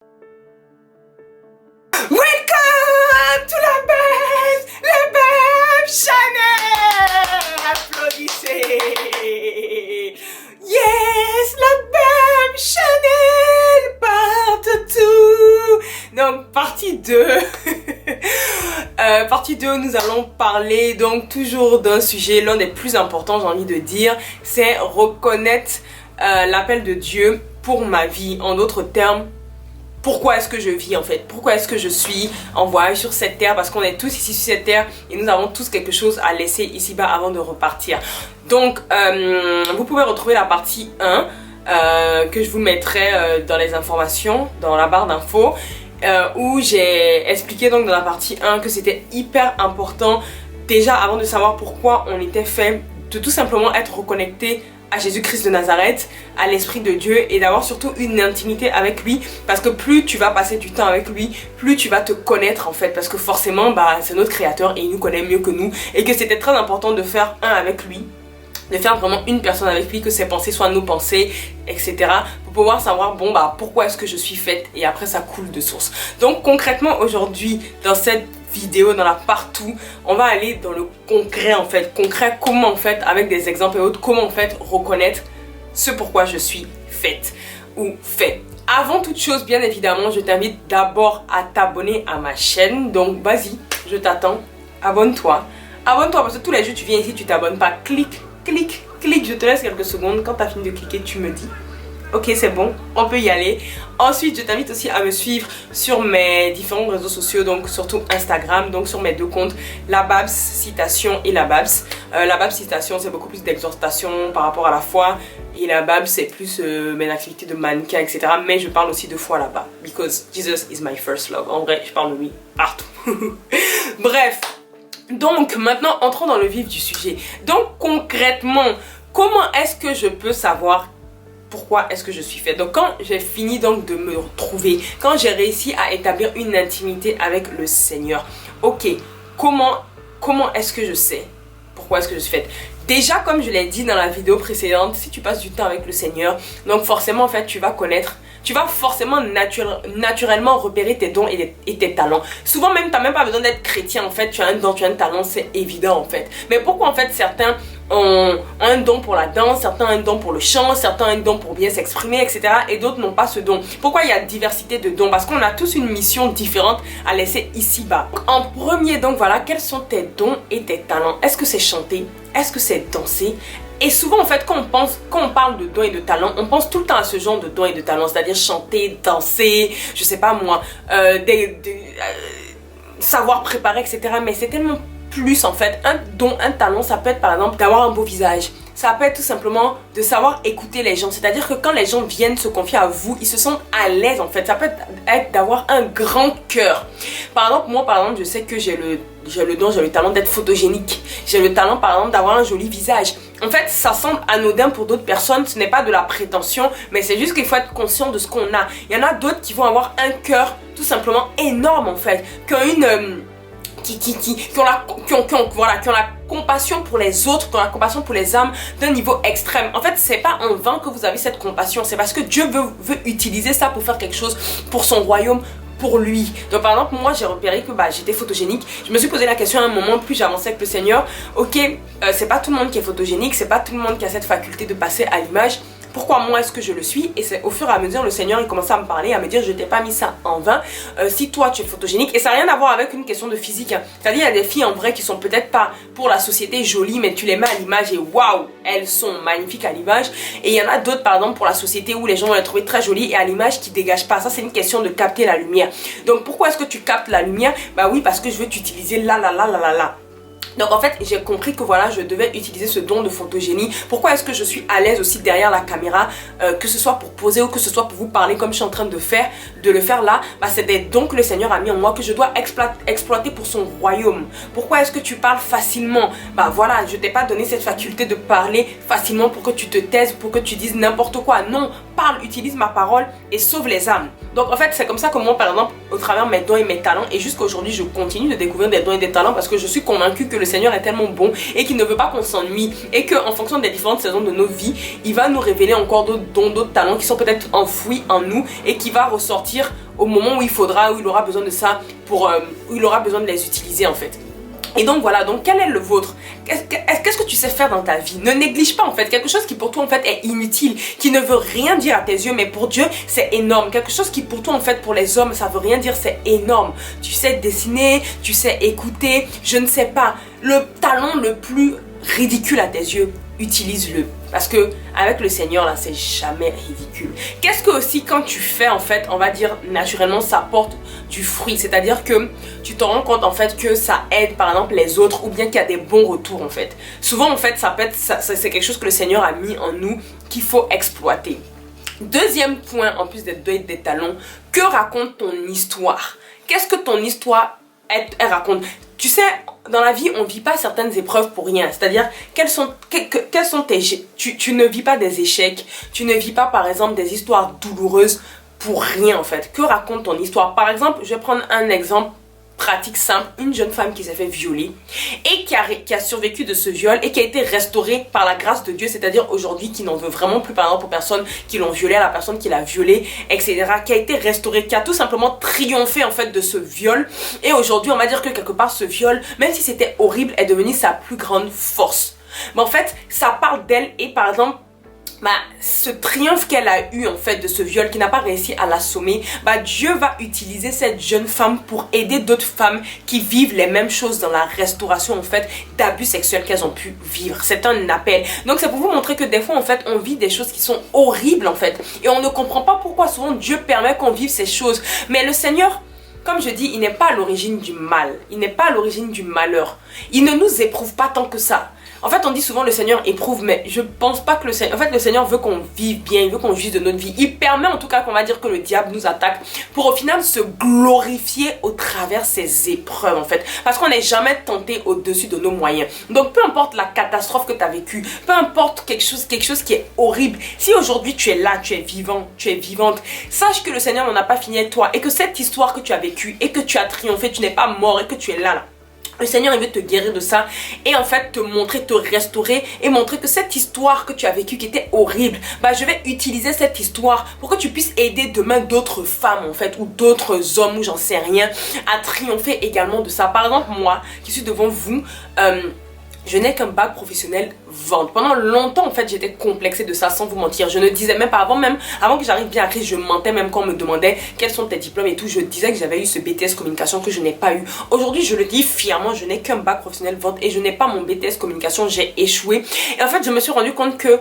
Welcome to la Beb Chanel. Applaudissez. Yes, la Beb Chanel partout. Donc partie 2. Partie 2, nous allons parler donc toujours d'un sujet, l'un des plus importants, j'ai envie de dire, c'est reconnaître l'appel de Dieu pour ma vie. En d'autres termes, pourquoi est-ce que je vis en fait? Pourquoi est-ce que je suis en voyage sur cette terre? Parce qu'on est tous ici sur cette terre et nous avons tous quelque chose à laisser ici-bas avant de repartir. Donc, vous pouvez retrouver la partie 1 que je vous mettrai dans les informations, dans la barre d'infos, où j'ai expliqué donc dans la partie 1 que c'était hyper important déjà avant de savoir pourquoi on était fait, de tout simplement être reconnecté à Jésus-Christ de Nazareth, à l'Esprit de Dieu et d'avoir surtout une intimité avec lui, parce que plus tu vas passer du temps avec lui, plus tu vas te connaître en fait, parce que forcément c'est notre créateur et il nous connaît mieux que nous, et que c'était très important de faire un avec lui, de faire vraiment une personne avec lui, que ses pensées soient nos pensées, etc. pour pouvoir savoir pourquoi est-ce que je suis faite, et après ça coule de source. Donc concrètement aujourd'hui dans cette vidéo, dans la partout, on va aller dans le concret en fait. Concret, comment en fait, avec des exemples et autres, comment en fait reconnaître ce pourquoi je suis faite ou fait. Avant toute chose, bien évidemment, je t'invite d'abord à t'abonner à ma chaîne. Donc vas-y, je t'attends, abonne-toi. Abonne-toi parce que tous les jours tu viens ici, tu t'abonnes pas. Clique, clique, clique, je te laisse quelques secondes. Quand tu as fini de cliquer, tu me dis ok, c'est bon, on peut y aller. Ensuite, je t'invite aussi à me suivre sur mes différents réseaux sociaux, donc surtout Instagram, donc sur mes deux comptes, la Babs Citation et la Babs. La Babs Citation, c'est beaucoup plus d'exhortation par rapport à la foi, et la Babs, c'est plus mes activités de mannequin, etc. Mais je parle aussi de foi là-bas, because Jesus is my first love. En vrai, je parle de lui partout. Bref, donc maintenant, entrons dans le vif du sujet. Donc concrètement, comment est-ce que je peux savoir pourquoi est-ce que je suis faite? Donc quand j'ai fini donc de me retrouver, quand j'ai réussi à établir une intimité avec le Seigneur, ok, comment est-ce que je sais pourquoi est-ce que je suis faite? Déjà, comme je l'ai dit dans la vidéo précédente, si tu passes du temps avec le Seigneur, donc forcément en fait tu vas connaître, tu vas forcément naturellement repérer tes dons et tes talents. Souvent même, tu n'as même pas besoin d'être chrétien en fait, tu as un don, tu as un talent, c'est évident en fait. Mais pourquoi en fait certains ont un don pour la danse, certains ont un don pour le chant, certains ont un don pour bien s'exprimer, etc. Et d'autres n'ont pas ce don. Pourquoi il y a diversité de dons? Parce qu'on a tous une mission différente à laisser ici-bas. En premier, donc voilà, quels sont tes dons et tes talents? Est-ce que c'est chanter? Est-ce que c'est danser? Et souvent en fait quand on parle de dons et de talents, on pense tout le temps à ce genre de dons et de talents, c'est-à-dire chanter, danser, je sais pas moi, savoir préparer, etc. Mais c'est tellement plus en fait. Un don, un talent, ça peut être par exemple d'avoir un beau visage. Ça peut être tout simplement de savoir écouter les gens. C'est-à-dire que quand les gens viennent se confier à vous, ils se sentent à l'aise en fait. Ça peut être d'avoir un grand cœur. Par exemple, moi par exemple, je sais que j'ai le don, j'ai le talent d'être photogénique. J'ai le talent par exemple d'avoir un joli visage. En fait, ça semble anodin pour d'autres personnes. Ce n'est pas de la prétention, mais c'est juste qu'il faut être conscient de ce qu'on a. Il y en a d'autres qui vont avoir un cœur tout simplement énorme en fait. Qui ont la compassion pour les autres, qui ont la compassion pour les âmes d'un niveau extrême. En fait, c'est pas en vain que vous avez cette compassion, c'est parce que Dieu veut utiliser ça pour faire quelque chose pour son royaume, pour lui. Donc par exemple, moi j'ai repéré que j'étais photogénique. Je me suis posé la question à un moment, plus j'avançais avec le Seigneur, ok, c'est pas tout le monde qui est photogénique, c'est pas tout le monde qui a cette faculté de passer à l'image. Pourquoi moi est-ce que je le suis? Et c'est au fur et à mesure le Seigneur il commençait à me parler, à me dire je t'ai pas mis ça en vain. Si toi tu es photogénique, et ça n'a rien à voir avec une question de physique, hein. C'est-à-dire il y a des filles en vrai qui sont peut-être pas pour la société jolies, mais tu les mets à l'image et waouh, elles sont magnifiques à l'image. Et il y en a d'autres par exemple pour la société où les gens vont les trouver très jolies et à l'image qui dégagent pas. Ça c'est une question de capter la lumière. Donc pourquoi est-ce que tu captes la lumière? Bah oui, parce que je veux t'utiliser là. Donc en fait j'ai compris que voilà, je devais utiliser ce don de photogénie. Pourquoi est-ce que je suis à l'aise aussi derrière la caméra, que ce soit pour poser ou que ce soit pour vous parler comme je suis en train de le faire là, c'est des dons que le Seigneur a mis en moi, que je dois exploiter pour son royaume. Pourquoi est-ce que tu parles facilement? Voilà, je t'ai pas donné cette faculté de parler facilement pour que tu te taises, pour que tu dises n'importe quoi. Non, parle, utilise ma parole et sauve les âmes. Donc en fait c'est comme ça que moi par exemple au travers mes dons et mes talents, et jusqu'à aujourd'hui je continue de découvrir des dons et des talents parce que je suis convaincue que le Seigneur est tellement bon et qu'il ne veut pas qu'on s'ennuie, et qu'en fonction des différentes saisons de nos vies il va nous révéler encore d'autres dons, d'autres talents qui sont peut-être enfouis en nous et qui va ressortir au moment où il faudra, où il aura besoin de ça, où il aura besoin de les utiliser en fait. Et donc voilà, donc quel est le vôtre? Qu'est-ce que tu sais faire dans ta vie? Ne néglige pas en fait quelque chose qui pour toi en fait est inutile, qui ne veut rien dire à tes yeux, mais pour Dieu c'est énorme. Quelque chose qui pour toi en fait pour les hommes ça veut rien dire, c'est énorme. Tu sais dessiner, tu sais écouter, je ne sais pas, le talent le plus ridicule à tes yeux, utilise-le. Parce que avec le Seigneur là c'est jamais ridicule. Qu'est-ce que aussi quand tu fais en fait, on va dire naturellement ça porte du fruit. C'est-à-dire que tu te rends compte en fait que ça aide par exemple les autres, ou bien qu'il y a des bons retours en fait. Souvent en fait c'est quelque chose que le Seigneur a mis en nous qu'il faut exploiter. Deuxième point en plus des talents, que raconte ton histoire? Qu'est-ce que ton histoire elle raconte? Tu sais, dans la vie, on ne vit pas certaines épreuves pour rien. C'est-à-dire, quels sont tes... Tu ne vis pas des échecs. Tu ne vis pas, par exemple, des histoires douloureuses pour rien, en fait. Que raconte ton histoire? Par exemple, je vais prendre un exemple pratique simple. Une jeune femme qui s'est fait violer et qui a survécu de ce viol et qui a été restaurée par la grâce de Dieu. C'est-à-dire, aujourd'hui, qui n'en veut vraiment plus, par exemple, aux personnes qui l'ont violée, à la personne qui l'a violée, etc. Qui a été restaurée, qui a tout simplement triomphé, en fait, de ce viol. Et aujourd'hui, on va dire que quelque part, ce viol, même si c'était horrible, est devenu sa plus grande force. Mais en fait, ça parle d'elle et, par exemple, ce triomphe qu'elle a eu en fait de ce viol, qui n'a pas réussi à l'assommer, Dieu va utiliser cette jeune femme pour aider d'autres femmes qui vivent les mêmes choses dans la restauration en fait d'abus sexuels qu'elles ont pu vivre. C'est un appel. Donc c'est pour vous montrer que des fois en fait on vit des choses qui sont horribles en fait, et on ne comprend pas pourquoi souvent Dieu permet qu'on vive ces choses. Mais le Seigneur, comme je dis, il n'est pas à l'origine du mal, il n'est pas à l'origine du malheur. Il ne nous éprouve pas tant que ça. En fait, on dit souvent le Seigneur éprouve, mais je pense pas que le Seigneur... En fait, le Seigneur veut qu'on vive bien, il veut qu'on jouisse de notre vie. Il permet en tout cas qu'on va dire que le diable nous attaque pour au final se glorifier au travers ces épreuves en fait. Parce qu'on n'est jamais tenté au-dessus de nos moyens. Donc peu importe la catastrophe que tu as vécue, peu importe quelque chose qui est horrible, si aujourd'hui tu es là, tu es vivant, tu es vivante, sache que le Seigneur n'en a pas fini avec toi et que cette histoire que tu as vécue et que tu as triomphé, tu n'es pas mort et que tu es là. Le Seigneur, il veut te guérir de ça et en fait te montrer, te restaurer et montrer que cette histoire que tu as vécue qui était horrible, je vais utiliser cette histoire pour que tu puisses aider demain d'autres femmes en fait, ou d'autres hommes, ou j'en sais rien, à triompher également de ça. Par exemple, moi qui suis devant vous, je n'ai qu'un bac professionnel vente. Pendant longtemps en fait j'étais complexée de ça, sans vous mentir. Je ne disais même pas, avant que j'arrive bien à Christ, je mentais même quand on me demandait quels sont tes diplômes et tout. Je disais que j'avais eu ce BTS communication que je n'ai pas eu. Aujourd'hui je le dis fièrement, je n'ai qu'un bac professionnel vente et je n'ai pas mon BTS communication, j'ai échoué. Et en fait je me suis rendu compte que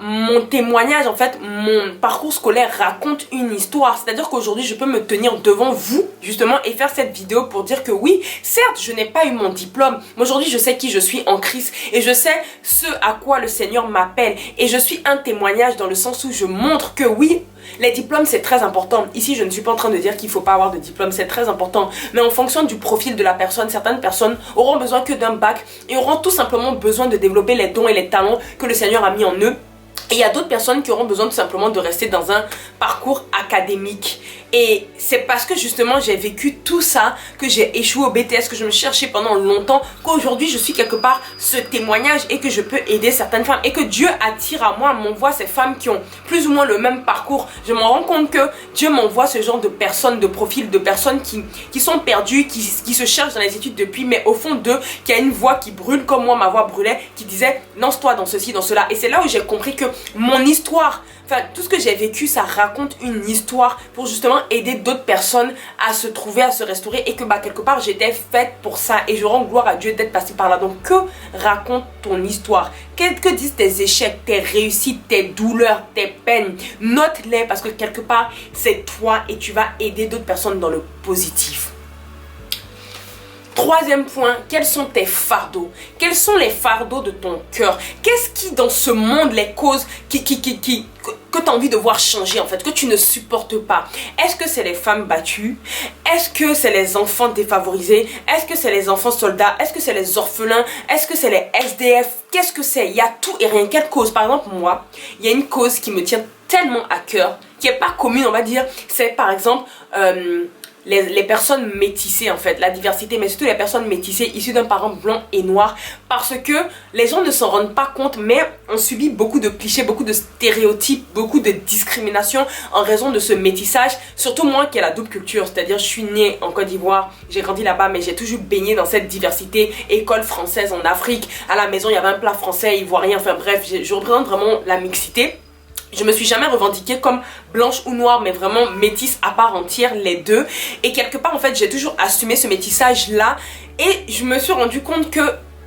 mon témoignage, en fait mon parcours scolaire raconte une histoire. C'est à dire qu'aujourd'hui je peux me tenir devant vous justement et faire cette vidéo pour dire que oui, certes je n'ai pas eu mon diplôme, mais aujourd'hui je sais qui je suis en Christ et je sais ce à quoi le Seigneur m'appelle, et je suis un témoignage dans le sens où je montre que oui, les diplômes c'est très important. Ici je ne suis pas en train de dire qu'il ne faut pas avoir de diplôme, c'est très important, mais en fonction du profil de la personne, certaines personnes auront besoin que d'un bac et auront tout simplement besoin de développer les dons et les talents que le Seigneur a mis en eux. Et il y a d'autres personnes qui auront besoin tout simplement de rester dans un parcours académique. Et c'est parce que justement j'ai vécu tout ça, que j'ai échoué au BTS, que je me cherchais pendant longtemps, qu'aujourd'hui je suis quelque part ce témoignage et que je peux aider certaines femmes. Et que Dieu attire à moi, m'envoie ces femmes qui ont plus ou moins le même parcours. Je me rends compte que Dieu m'envoie ce genre de personnes, de profils, de personnes qui sont perdues, qui se cherchent dans les études depuis, mais au fond d'eux, qui a une voix qui brûle comme moi, ma voix brûlait, qui disait lance-toi dans ceci, dans cela. Et c'est là où j'ai compris que mon histoire, enfin tout ce que j'ai vécu, ça raconte une histoire pour justement aider d'autres personnes à se trouver, à se restaurer, et que quelque part j'étais faite pour ça et je rends gloire à Dieu d'être passée par là. Donc que raconte ton histoire? Que disent tes échecs, tes réussites, tes douleurs, tes peines? Note-les parce que quelque part c'est toi et tu vas aider d'autres personnes dans le positif. Troisième point, quels sont tes fardeaux? Quels sont les fardeaux de ton cœur? Qu'est-ce qui dans ce monde, les causes que tu as envie de voir changer en fait, que tu ne supportes pas? Est-ce que c'est les femmes battues? Est-ce que c'est les enfants défavorisés? Est-ce que c'est les enfants soldats? Est-ce que c'est les orphelins? Est-ce que c'est les SDF? Qu'est-ce que c'est? Il y a tout et rien. Quelle cause? Par exemple, moi, il y a une cause qui me tient tellement à cœur, qui est pas commune, on va dire, c'est par exemple les personnes métissées en fait, la diversité, mais surtout les personnes métissées issues d'un parent blanc et noir, parce que les gens ne s'en rendent pas compte, mais on subit beaucoup de clichés, beaucoup de stéréotypes, beaucoup de discrimination en raison de ce métissage, surtout moi qui ai la double culture, c'est-à-dire je suis née en Côte d'Ivoire, j'ai grandi là-bas, mais j'ai toujours baigné dans cette diversité, école française en Afrique, à la maison il y avait un plat français, ivoirien, enfin bref, je représente vraiment la mixité. Je me suis jamais revendiquée comme blanche ou noire, mais vraiment métisse à part entière, les deux. Et quelque part, en fait, j'ai toujours assumé ce métissage-là. Et je me suis rendu compte que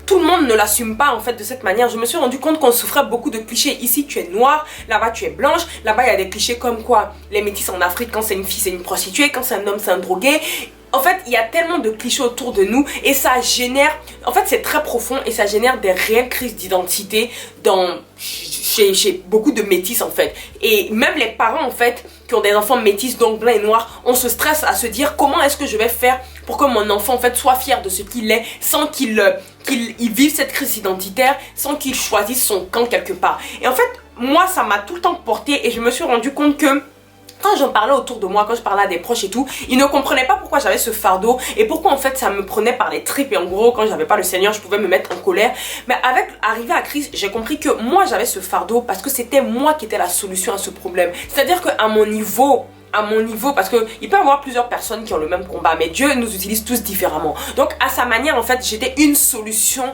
tout le monde ne l'assume pas, en fait, de cette manière. Je me suis rendu compte qu'on souffrait beaucoup de clichés. Ici, tu es noire, là-bas, tu es blanche. Là-bas, il y a des clichés comme quoi les métisses en Afrique, quand c'est une fille, c'est une prostituée. Quand c'est un homme, c'est un drogué. En fait, il y a tellement de clichés autour de nous et ça génère, en fait c'est très profond et ça génère des réelles crises d'identité chez beaucoup de métis en fait. Et même les parents en fait qui ont des enfants métis donc blancs et noirs, on se stresse à se dire comment est-ce que je vais faire pour que mon enfant en fait soit fier de ce qu'il est sans qu'il vive cette crise identitaire, sans qu'il choisisse son camp quelque part. Et en fait, moi ça m'a tout le temps porté et je me suis rendu compte que quand j'en parlais autour de moi, quand je parlais à des proches et tout, ils ne comprenaient pas pourquoi j'avais ce fardeau et pourquoi en fait ça me prenait par les tripes. Et en gros, quand j'avais pas le Seigneur, je pouvais me mettre en colère. Mais avec arrivé à Christ, j'ai compris que moi j'avais ce fardeau parce que c'était moi qui étais la solution à ce problème. C'est-à-dire qu'à mon niveau, parce qu'il peut y avoir plusieurs personnes qui ont le même combat, mais Dieu nous utilise tous différemment. Donc à sa manière en fait j'étais une solution,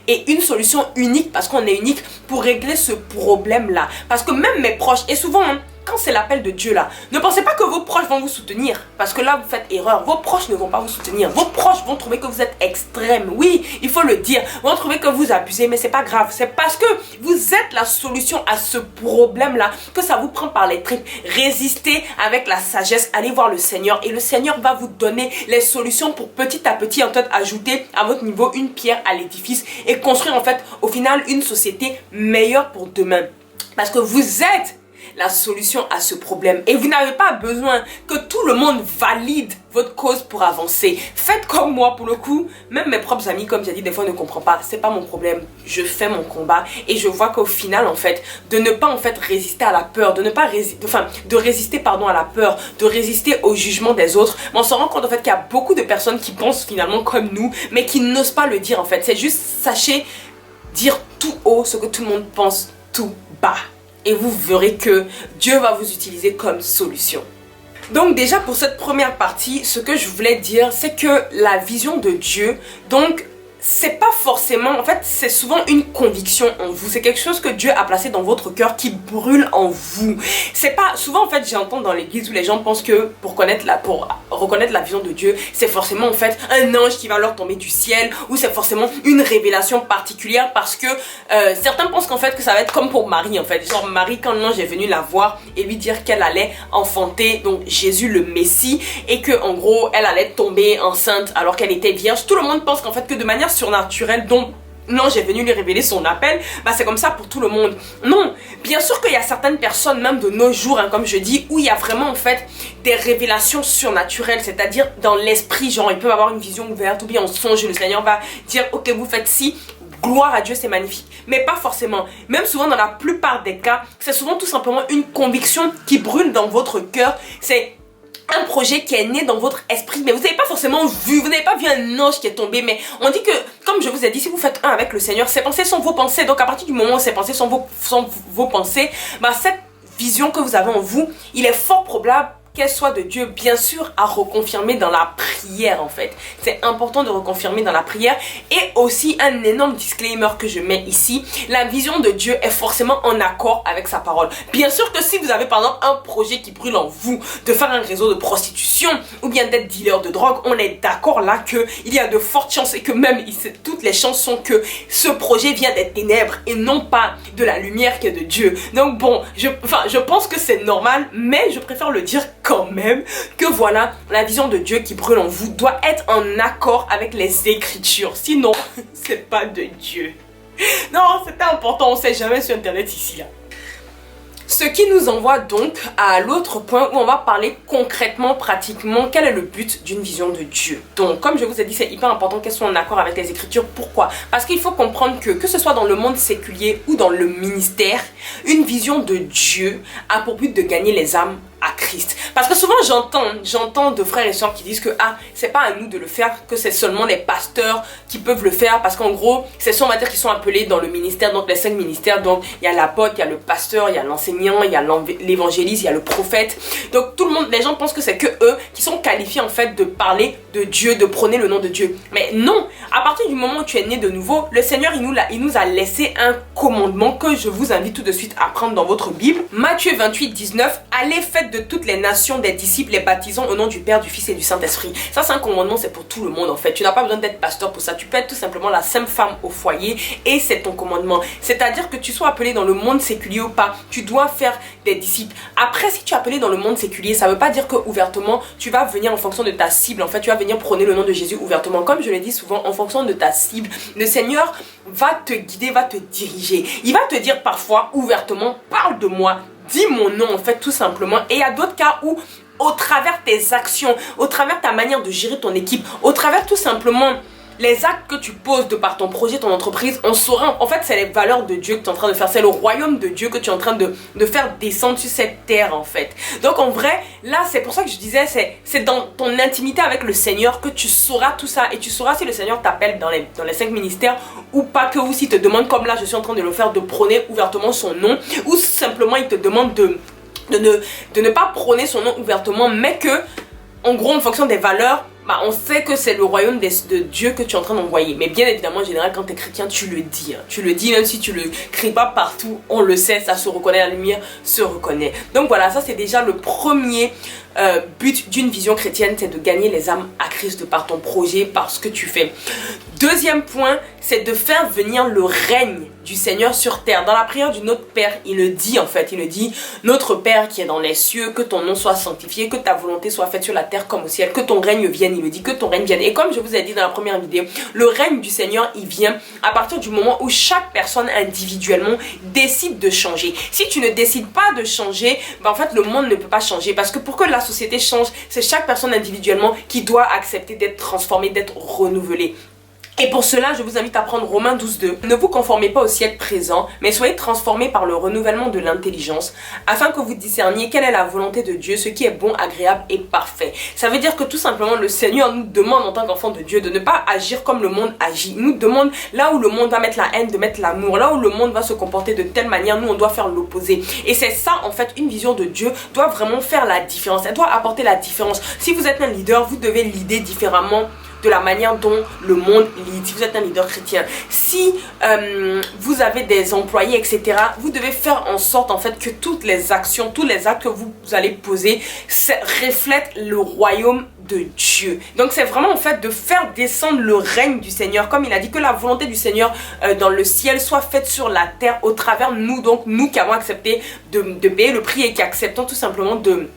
et une solution unique, parce qu'on est unique, pour régler ce problème là. Parce que même mes proches, et souvent quand c'est l'appel de Dieu là, ne pensez pas que vos proches vont vous soutenir, parce que là vous faites erreur. Vos proches ne vont pas vous soutenir, vos proches vont trouver que vous êtes extrême, oui il faut le dire, vont trouver que vous abusez, mais c'est pas grave, c'est parce que vous êtes la solution à ce problème là que ça vous prend par les tripes. Résistez avec la sagesse, allez voir le Seigneur et le Seigneur va vous donner les solutions pour petit à petit en fait ajouter à votre niveau une pierre à l'édifice et construire en fait au final une société meilleure pour demain, parce que vous êtes la solution à ce problème et vous n'avez pas besoin que tout le monde valide votre cause pour avancer. Faites comme moi pour le coup, même mes propres amis comme j'ai dit des fois ne comprennent pas, c'est pas mon problème, je fais mon combat et je vois qu'au final en fait de ne pas en fait résister à la peur, de ne pas résister, de résister pardon à la peur, de résister au jugement des autres, mais on se rend compte en fait qu'il y a beaucoup de personnes qui pensent finalement comme nous mais qui n'osent pas le dire en fait. C'est juste sachez dire tout haut ce que tout le monde pense tout bas. Et vous verrez que Dieu va vous utiliser comme solution. Donc déjà pour cette première partie, ce que je voulais dire, c'est que la vision de Dieu, donc c'est pas forcément, en fait c'est souvent une conviction en vous, c'est quelque chose que Dieu a placé dans votre cœur qui brûle en vous. C'est pas, souvent en fait j'entends dans l'église où les gens pensent que pour reconnaître la vision de Dieu, c'est forcément en fait un ange qui va leur tomber du ciel, ou c'est forcément une révélation particulière, parce que certains pensent qu'en fait que ça va être comme pour Marie en fait, genre Marie quand l'ange est venu la voir et lui dire qu'elle allait enfanter donc Jésus le Messie, et que en gros elle allait tomber enceinte alors qu'elle était vierge. Tout le monde pense qu'en fait que de manière surnaturelle dont l'ange est venu lui révéler son appel, bah c'est comme ça pour tout le monde. Non, bien sûr qu'il y a certaines personnes même de nos jours, hein, comme je dis, où il y a vraiment en fait des révélations surnaturelles, c'est-à-dire dans l'esprit, genre ils peuvent avoir une vision ouverte ou bien en songe, le Seigneur va dire ok vous faites ci, gloire à Dieu, c'est magnifique. Mais pas forcément. Même souvent dans la plupart des cas, c'est souvent tout simplement une conviction qui brûle dans votre cœur. C'est un projet qui est né dans votre esprit, mais vous n'avez pas forcément vu, vous n'avez pas vu un ange qui est tombé, mais on dit que, comme je vous ai dit, si vous faites un avec le Seigneur, ses pensées sont vos pensées, donc à partir du moment où ses pensées sont vos pensées, bah cette vision que vous avez en vous, il est fort probable qu'elle soit de Dieu, bien sûr à reconfirmer dans la prière en fait. C'est important de reconfirmer dans la prière. Et aussi un énorme disclaimer que je mets ici, la vision de Dieu est forcément en accord avec sa parole. Bien sûr que si vous avez par exemple un projet qui brûle en vous de faire un réseau de prostitution ou bien d'être dealer de drogue, on est d'accord là que il y a de fortes chances et que même toutes les chances sont que ce projet vient des ténèbres et non pas de la lumière qui est de Dieu. Donc bon, je pense que c'est normal, mais je préfère le dire quand même, que voilà, la vision de Dieu qui brûle en vous doit être en accord avec les Écritures. Sinon, c'est pas de Dieu. Non, c'était important, on sait jamais sur internet ici là. Ce qui nous envoie donc à l'autre point où on va parler concrètement, pratiquement, quel est le but d'une vision de Dieu. Donc, comme je vous ai dit, c'est hyper important qu'elles soient en accord avec les Écritures. Pourquoi? Parce qu'il faut comprendre que ce soit dans le monde séculier ou dans le ministère, une vision de Dieu a pour but de gagner les âmes à Christ. Parce que souvent j'entends de frères et sœurs qui disent que c'est pas à nous de le faire, que c'est seulement les pasteurs qui peuvent le faire, parce qu'en gros c'est ceux on va dire qui sont appelés dans le ministère, donc les 5 ministères, donc il y a l'apôtre, il y a le pasteur, il y a l'enseignant, il y a l'évangéliste, il y a le prophète. Donc tout le monde, les gens pensent que c'est que eux qui sont qualifiés en fait de parler de Dieu, de prôner le nom de Dieu. Mais non, à partir du moment où tu es né de nouveau, le Seigneur il nous a laissé un commandement que je vous invite tout de suite à prendre dans votre Bible. Matthieu 28, 19, allez faites de toutes les nations des disciples, les baptisant au nom du Père, du Fils et du Saint-Esprit. Ça c'est un commandement, c'est pour tout le monde en fait. Tu n'as pas besoin d'être pasteur pour ça. Tu peux être tout simplement la simple femme au foyer et c'est ton commandement. C'est-à-dire que tu sois appelé dans le monde séculier ou pas, tu dois faire des disciples. Après, si tu es appelé dans le monde séculier, ça ne veut pas dire que ouvertement tu vas venir en fonction de ta cible. En fait, tu vas venir prôner le nom de Jésus ouvertement. Comme je l'ai dit souvent, en fonction de ta cible, le Seigneur va te guider, va te diriger. Il va te dire parfois ouvertement, parle de moi. Dis mon nom en fait tout simplement. Et il y a d'autres cas où au travers tes actions, au travers ta manière de gérer ton équipe, au travers tout simplement les actes que tu poses de par ton projet, ton entreprise, on saura, en fait c'est les valeurs de Dieu que tu es en train de faire, c'est le royaume de Dieu que tu es en train de faire descendre sur cette terre en fait. Donc en vrai, là c'est pour ça que je disais, c'est dans ton intimité avec le Seigneur que tu sauras tout ça et tu sauras si le Seigneur t'appelle dans les 5 ministères ou pas, que ou s'il te demande comme là je suis en train de le faire, de prôner ouvertement son nom, ou simplement il te demande de ne pas prôner son nom ouvertement, mais que en gros en fonction des valeurs, on sait que c'est le royaume de Dieu que tu es en train d'envoyer. Mais bien évidemment, en général, quand tu es chrétien, tu le dis. Tu le dis, même si tu le cries pas partout, on le sait, ça se reconnaît, la lumière se reconnaît. Donc voilà, ça c'est déjà le premier but d'une vision chrétienne, c'est de gagner les âmes à Christ par ton projet, par ce que tu fais. Deuxième point, c'est de faire venir le règne du Seigneur sur terre. Dans la prière du Notre Père, il le dit en fait, il le dit, Notre Père qui est dans les cieux, que ton nom soit sanctifié, que ta volonté soit faite sur la terre comme au ciel, que ton règne vienne, il le dit, que ton règne vienne. Et comme je vous ai dit dans la première vidéo, le règne du Seigneur, il vient à partir du moment où chaque personne individuellement décide de changer. Si tu ne décides pas de changer, en fait le monde ne peut pas changer, parce que pour que la société change, c'est chaque personne individuellement qui doit accepter d'être transformée, d'être renouvelée. Et pour cela, je vous invite à prendre Romains 12:2. Ne vous conformez pas au siècle présent, mais soyez transformés par le renouvellement de l'intelligence, afin que vous discerniez quelle est la volonté de Dieu, ce qui est bon, agréable et parfait. Ça veut dire que tout simplement, le Seigneur nous demande en tant qu'enfants de Dieu de ne pas agir comme le monde agit. Il nous demande, là où le monde va mettre la haine, de mettre l'amour. Là où le monde va se comporter de telle manière, nous on doit faire l'opposé. Et c'est ça en fait, une vision de Dieu doit vraiment faire la différence. Elle doit apporter la différence. Si vous êtes un leader, vous devez leader différemment de la manière dont le monde lead. Si vous êtes un leader chrétien, si vous avez des employés, etc., vous devez faire en sorte en fait que toutes les actions, tous les actes que vous allez poser reflètent le royaume de Dieu. Donc c'est vraiment en fait de faire descendre le règne du Seigneur, comme il a dit, que la volonté du Seigneur dans le ciel soit faite sur la terre au travers nous, donc nous qui avons accepté de payer le prix et qui acceptons tout simplement de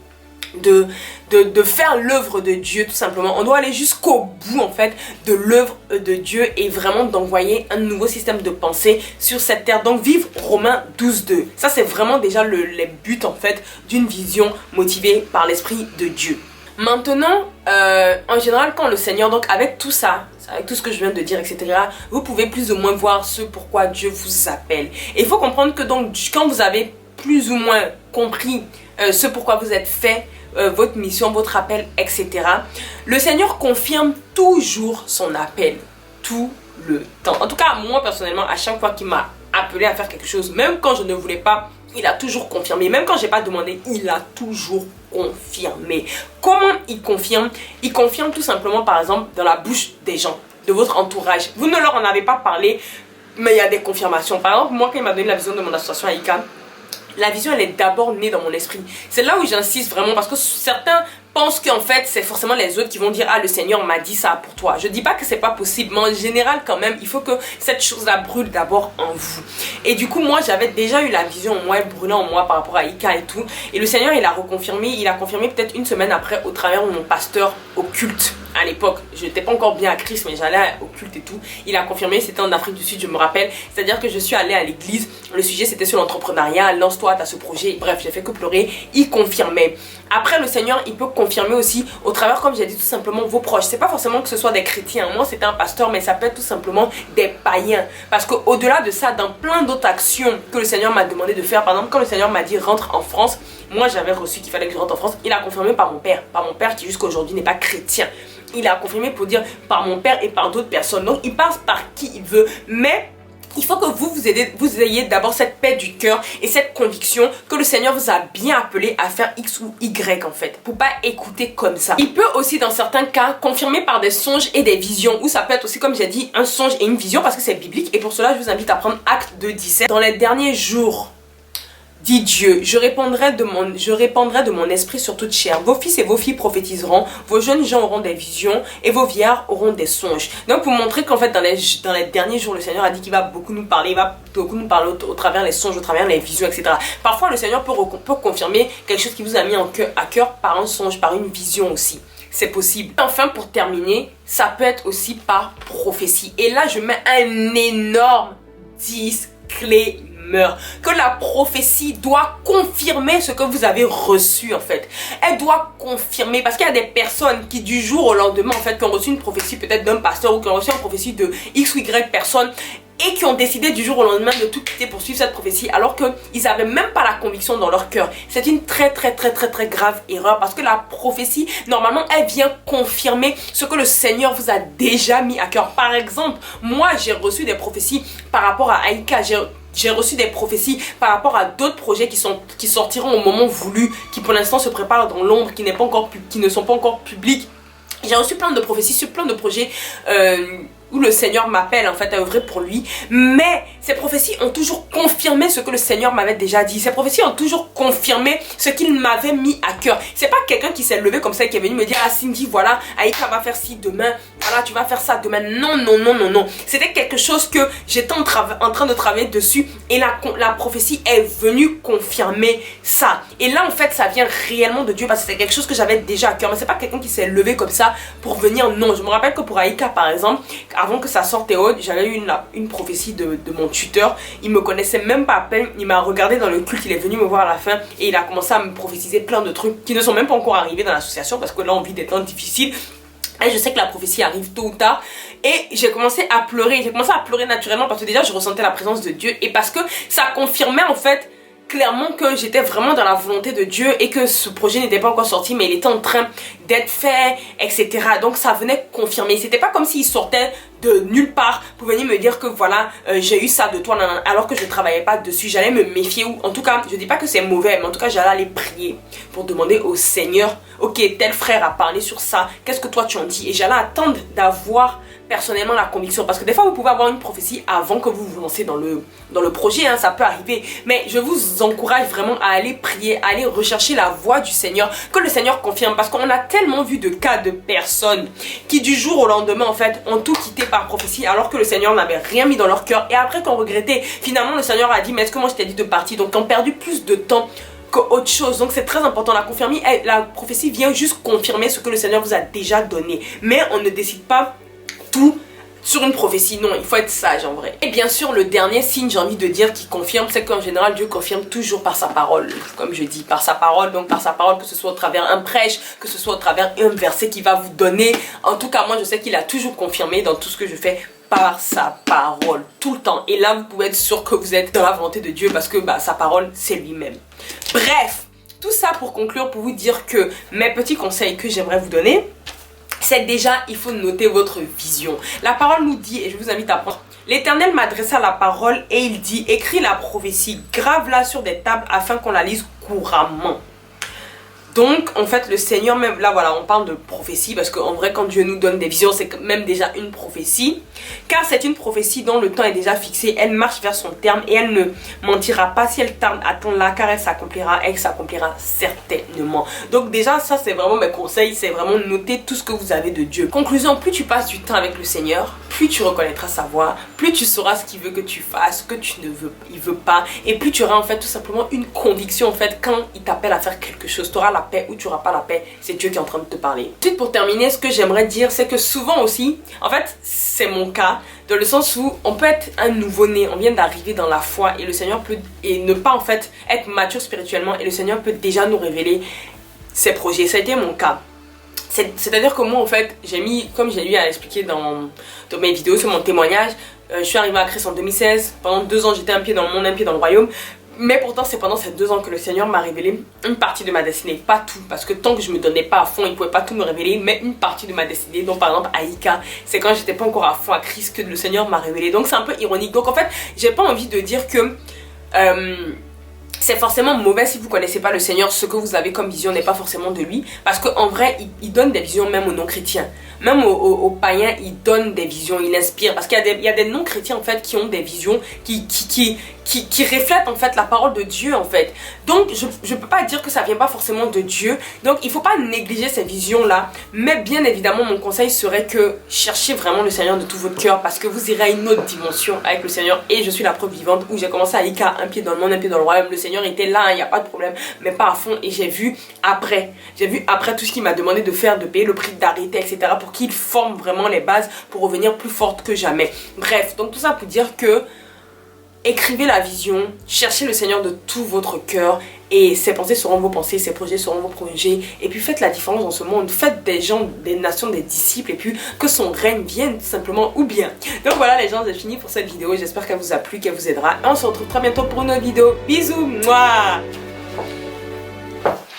faire l'œuvre de Dieu tout simplement. On doit aller jusqu'au bout en fait de l'œuvre de Dieu et vraiment d'envoyer un nouveau système de pensée sur cette terre. Donc vivre Romains 12:2. Ça c'est vraiment déjà les buts en fait d'une vision motivée par l'Esprit de Dieu. Maintenant, en général, quand le Seigneur, donc avec tout ça, avec tout ce que je viens de dire, etc., vous pouvez plus ou moins voir ce pourquoi Dieu vous appelle. Et il faut comprendre que donc quand vous avez plus ou moins compris ce pourquoi vous êtes fait, votre mission, votre appel, etc., le Seigneur confirme toujours son appel, tout le temps. En tout cas, moi personnellement, à chaque fois qu'il m'a appelé à faire quelque chose, même quand je ne voulais pas, il a toujours confirmé. Même quand j'ai pas demandé, il a toujours confirmé. Comment il confirme? Il confirme tout simplement, par exemple, dans la bouche des gens, de votre entourage. Vous ne leur en avez pas parlé, mais il y a des confirmations. Par exemple, moi, quand il m'a donné la vision de mon association AICA, la vision elle est d'abord née dans mon esprit. C'est là où j'insiste vraiment, parce que certains pensent qu'en fait c'est forcément les autres qui vont dire ah le Seigneur m'a dit ça pour toi. Je dis pas que c'est pas possible, mais en général quand même il faut que cette chose là brûle d'abord en vous. Et du coup moi j'avais déjà eu la vision en moi, elle brûlait en moi par rapport à Ika et tout, et le Seigneur il a reconfirmé, il a confirmé peut-être une semaine après au travers de mon pasteur au culte à l'époque, je n'étais pas encore bien à Christ, mais j'allais au culte et tout. Il a confirmé, c'était en Afrique du Sud, je me rappelle. C'est-à-dire que je suis allée à l'église, le sujet c'était sur l'entrepreneuriat, lance-toi, t'as ce projet. Bref, j'ai fait que pleurer, il confirmait. Après, le Seigneur, il peut confirmer aussi au travers, comme j'ai dit, tout simplement vos proches. C'est pas forcément que ce soit des chrétiens. Moi, c'était un pasteur, mais ça peut être tout simplement des païens. Parce qu'au-delà de ça, dans plein d'autres actions que le Seigneur m'a demandé de faire, par exemple, quand le Seigneur m'a dit rentre en France, moi j'avais reçu qu'il fallait que je rentre en France, il a confirmé par mon père qui jusqu'à aujourd'hui n'est pas chrétien. Il a confirmé pour dire par mon père et par d'autres personnes. Donc il passe par qui il veut, mais il faut que vous ayez d'abord cette paix du cœur et cette conviction que le Seigneur vous a bien appelé à faire X ou Y en fait. Pour pas écouter comme ça. Il peut aussi dans certains cas confirmer par des songes et des visions, ou ça peut être aussi, comme j'ai dit, un songe et une vision parce que c'est biblique. Et pour cela je vous invite à prendre Actes 2:17. Dans les derniers jours, dit Dieu, je répandrai de mon esprit sur toute chair. Vos fils et vos filles prophétiseront, vos jeunes gens auront des visions et vos vieillards auront des songes. Donc pour montrer qu'en fait dans les derniers jours, le Seigneur a dit qu'il va beaucoup nous parler, il va beaucoup nous parler au travers les songes, au travers les visions, etc. Parfois le Seigneur peut confirmer quelque chose qui vous a mis à cœur par un songe, par une vision aussi. C'est possible. Enfin, pour terminer, ça peut être aussi par prophétie. Et là, je mets un énorme disclaimer. Que la prophétie doit confirmer ce que vous avez reçu en fait. Elle doit confirmer, parce qu'il y a des personnes qui du jour au lendemain en fait qui ont reçu une prophétie peut-être d'un pasteur ou qui ont reçu une prophétie de X ou Y personne et qui ont décidé du jour au lendemain de tout quitter pour suivre cette prophétie alors qu'ils n'avaient même pas la conviction dans leur cœur. C'est une très grave erreur parce que la prophétie normalement elle vient confirmer ce que le Seigneur vous a déjà mis à cœur. Par exemple, moi j'ai reçu des prophéties par rapport à Aïka, j'ai reçu des prophéties par rapport à d'autres projets qui sortiront au moment voulu, qui pour l'instant se préparent dans l'ombre, qui ne sont pas encore publics. J'ai reçu plein de prophéties sur plein de projets où le Seigneur m'appelle en fait à œuvrer pour lui. Mais ces prophéties ont toujours confirmé ce que le Seigneur m'avait déjà dit. Ces prophéties ont toujours confirmé ce qu'il m'avait mis à cœur. C'est pas quelqu'un qui s'est levé comme ça et qui est venu me dire: ah Cindy, voilà, Aïka va faire ci demain, voilà, tu vas faire ça demain. Non. C'était quelque chose que j'étais en train de travailler dessus et la prophétie est venue confirmer ça. Et là en fait ça vient réellement de Dieu parce que c'est quelque chose que j'avais déjà à cœur. Mais c'est pas quelqu'un qui s'est levé comme ça pour venir. Non, je me rappelle que pour Aïka par exemple, avant que ça sorte et autres, j'avais eu une prophétie de mon tuteur. Il me connaissait même pas à peine. Il m'a regardé dans le culte, il est venu me voir à la fin et il a commencé à me prophétiser plein de trucs qui ne sont même pas encore arrivés dans l'association parce que là on vit des temps difficiles. Et je sais que la prophétie arrive tôt ou tard. Et j'ai commencé à pleurer. J'ai commencé à pleurer naturellement parce que déjà je ressentais la présence de Dieu et parce que ça confirmait en fait clairement que j'étais vraiment dans la volonté de Dieu et que ce projet n'était pas encore sorti mais il était en train d'être fait, etc. Donc ça venait confirmer. C'était pas comme s'il sortait de nulle part pour venir me dire que voilà, j'ai eu ça de toi alors que je travaillais pas dessus. J'allais me méfier, ou en tout cas je dis pas que c'est mauvais, mais en tout cas j'allais aller prier pour demander au Seigneur: ok, tel frère a parlé sur ça, qu'est-ce que toi tu en dis? Et j'allais attendre d'avoir personnellement la conviction, parce que des fois vous pouvez avoir une prophétie avant que vous vous lancez dans le projet, hein, ça peut arriver, mais je vous encourage vraiment à aller prier, à aller rechercher la voix du Seigneur, que le Seigneur confirme, parce qu'on a tellement vu de cas de personnes qui du jour au lendemain en fait ont tout quitté par prophétie alors que le Seigneur n'avait rien mis dans leur cœur et après qu'on regrettait. Finalement le Seigneur a dit: mais est-ce que moi je t'ai dit de partir? Donc on a perdu plus de temps qu'autre chose. Donc c'est très important. La prophétie vient juste confirmer ce que le Seigneur vous a déjà donné, mais on ne décide pas tout sur une prophétie. Non, il faut être sage en vrai. Et bien sûr le dernier signe, j'ai envie de dire, qui confirme, c'est qu'en général Dieu confirme toujours par sa parole, comme je dis, par sa parole. Donc par sa parole, que ce soit au travers un prêche, que ce soit au travers un verset qu'il va vous donner. En tout cas moi je sais qu'il a toujours confirmé dans tout ce que je fais par sa parole, tout le temps. Et là vous pouvez être sûr que vous êtes dans la volonté de Dieu parce que sa parole c'est lui-même. Bref, tout ça pour conclure, pour vous dire que mes petits conseils que j'aimerais vous donner, c'est déjà, il faut noter votre vision. La parole nous dit, et je vous invite à prendre: l'Éternel m'adressa la parole et il dit: écris la prophétie, grave-la sur des tables afin qu'on la lise couramment. Donc en fait le Seigneur, même là voilà, on parle de prophétie parce qu'en vrai quand Dieu nous donne des visions c'est même déjà une prophétie, car c'est une prophétie dont le temps est déjà fixé, elle marche vers son terme et elle ne mentira pas. Si elle tarde, attends-la car elle s'accomplira certainement. Donc déjà ça c'est vraiment mes conseils, c'est vraiment noter tout ce que vous avez de Dieu. Conclusion, plus tu passes du temps avec le Seigneur, plus tu reconnaîtras sa voix, plus tu sauras ce qu'il veut que tu fasses, ce que il veut pas, et plus tu auras en fait tout simplement une conviction en fait quand il t'appelle à faire quelque chose. Tu auras la paix ou tu n'auras pas la paix, c'est Dieu qui est en train de te parler. Ensuite, pour terminer, ce que j'aimerais dire, c'est que souvent aussi, en fait, c'est mon cas, dans le sens où on peut être un nouveau-né, on vient d'arriver dans la foi et le Seigneur peut, et ne pas en fait être mature spirituellement, et le Seigneur peut déjà nous révéler ses projets. Ça a été mon cas. C'est-à-dire que moi en fait, j'ai mis, comme j'ai eu à expliquer dans mes vidéos sur mon témoignage, je suis arrivée à Christ en 2016, pendant 2 ans j'étais un pied dans le monde, un pied dans le royaume. Mais pourtant c'est pendant ces 2 ans que le Seigneur m'a révélé une partie de ma destinée, pas tout, parce que tant que je me donnais pas à fond, il pouvait pas tout me révéler, mais une partie de ma destinée. Donc par exemple à Ika, c'est quand j'étais pas encore à fond à Christ que le Seigneur m'a révélé. Donc c'est un peu ironique. Donc en fait, j'ai pas envie de dire que c'est forcément mauvais si vous connaissez pas le Seigneur. Ce que vous avez comme vision n'est pas forcément de lui, parce qu'en vrai il donne des visions même aux non-chrétiens, même aux païens. Il donne des visions, il inspire, parce qu'il y a des non-chrétiens en fait qui ont des visions qui reflètent en fait la parole de Dieu en fait. Donc je peux pas dire que ça vient pas forcément de Dieu, donc il faut pas négliger ces visions là. Mais bien évidemment mon conseil serait que cherchez vraiment le Seigneur de tout votre cœur, parce que vous irez à une autre dimension avec le Seigneur. Et je suis la preuve vivante où j'ai commencé à Ika, un pied dans le monde, un pied dans le royaume. Le Seigneur était là, il n'y a pas de problème, mais pas à fond. Et j'ai vu après tout ce qu'il m'a demandé de faire, de payer le prix, d'arrêter, etc. pour qu'il forme vraiment les bases pour revenir plus forte que jamais. Bref, donc tout ça pour dire que écrivez la vision, cherchez le Seigneur de tout votre cœur, et ses pensées seront vos pensées, ses projets seront vos projets. Et puis faites la différence dans ce monde, faites des gens, des nations, des disciples, et puis que son règne vienne tout simplement ou bien. Donc voilà les gens, j'ai fini pour cette vidéo, j'espère qu'elle vous a plu, qu'elle vous aidera. Et on se retrouve très bientôt pour une autre vidéo. Bisous, moi.